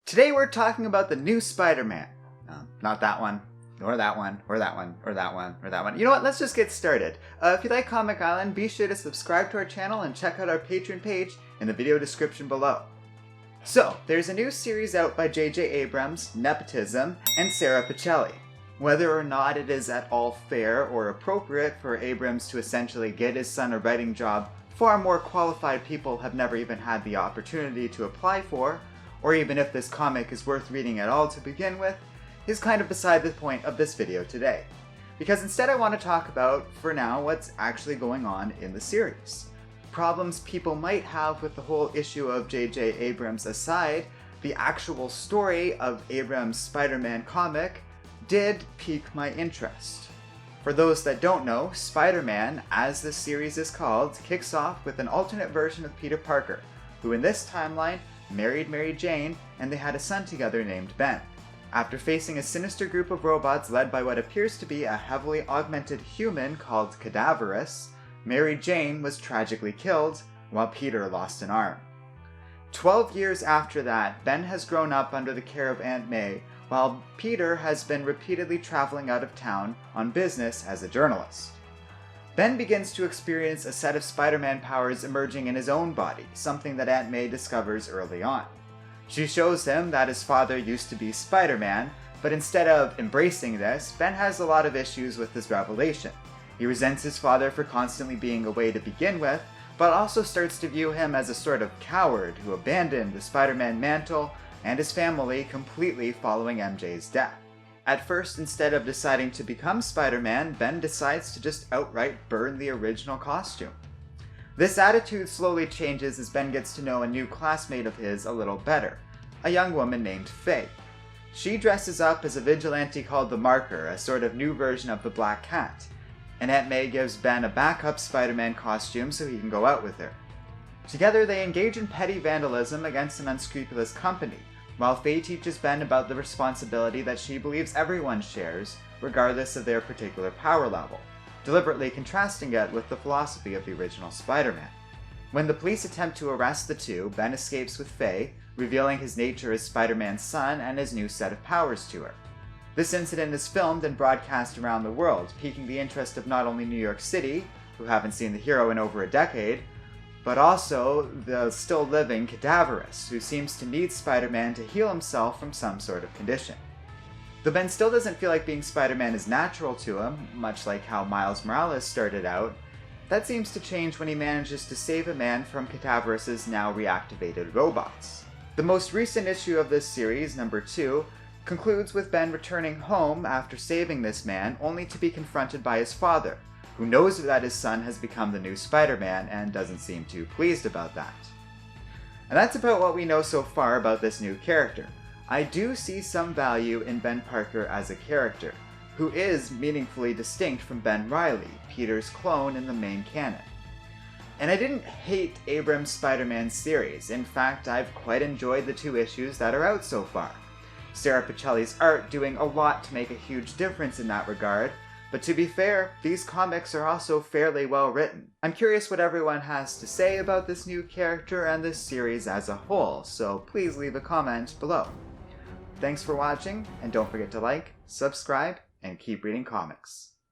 Today we're talking about the new Spider-Man. Not that one, or that one, or that one, or that one, or that one. You know what, let's just get started. If you like Comic Island, be sure to subscribe to our channel and check out our Patreon page in the video description below. So, there's a new series out by JJ Abrams, Nepotism, and Sarah Pichelli. Whether or not it is at all fair or appropriate for Abrams to essentially get his son a writing job far more qualified people have never even had the opportunity to apply for, or even if this comic is worth reading at all to begin with, is kind of beside the point of this video today. Because instead I want to talk about, for now, what's actually going on in the series. Problems people might have with the whole issue of JJ Abrams aside, the actual story of Abrams' Spider-Man comic did pique my interest. For those that don't know, SpiderMan, as this series is called, kicks off with an alternate version of Peter Parker, who in this timeline married Mary Jane and they had a son together named Ben. After facing a sinister group of robots led by what appears to be a heavily augmented human called Cadaverous, Mary Jane was tragically killed while Peter lost an arm. 12 years after that, Ben has grown up under the care of Aunt May, while Peter has been repeatedly traveling out of town on business as a journalist. Ben begins to experience a set of Spider-Man powers emerging in his own body, something that Aunt May discovers early on. She shows him that his father used to be Spider-Man, but instead of embracing this, Ben has a lot of issues with this revelation. He resents his father for constantly being away to begin with, but also starts to view him as a sort of coward who abandoned the Spider-Man mantle and his family completely following MJ's death. At first, instead of deciding to become Spider-Man, Ben decides to just outright burn the original costume. This attitude slowly changes as Ben gets to know a new classmate of his a little better, a young woman named Faye. She dresses up as a vigilante called the Marker, a sort of new version of the Black Cat, and Aunt May gives Ben a backup Spider-Man costume so he can go out with her. Together they engage in petty vandalism against an unscrupulous company, while Faye teaches Ben about the responsibility that she believes everyone shares, regardless of their particular power level, deliberately contrasting it with the philosophy of the original Spider-Man. When the police attempt to arrest the two, Ben escapes with Faye, revealing his nature as Spider-Man's son and his new set of powers to her. This incident is filmed and broadcast around the world, piquing the interest of not only New York City, who haven't seen the hero in over a decade, but also the still living Cadaverous, who seems to need Spider-Man to heal himself from some sort of condition. Though Ben still doesn't feel like being Spider-Man is natural to him, much like how Miles Morales started out, that seems to change when he manages to save a man from Cadaverous's now reactivated robots. The most recent issue of this series, number 2, concludes with Ben returning home after saving this man, only to be confronted by his father, who knows that his son has become the new Spider-Man and doesn't seem too pleased about that. And that's about what we know so far about this new character. I do see some value in Ben Parker as a character, who is meaningfully distinct from Ben Reilly, Peter's clone in the main canon. And I didn't hate Abrams' Spider-Man series. In fact, I've quite enjoyed the 2 issues that are out so far. Sarah Pichelli's art doing a lot to make a huge difference in that regard, but to be fair, these comics are also fairly well written. I'm curious what everyone has to say about this new character and this series as a whole, so please leave a comment below. Thanks for watching, and don't forget to like, subscribe, and keep reading comics.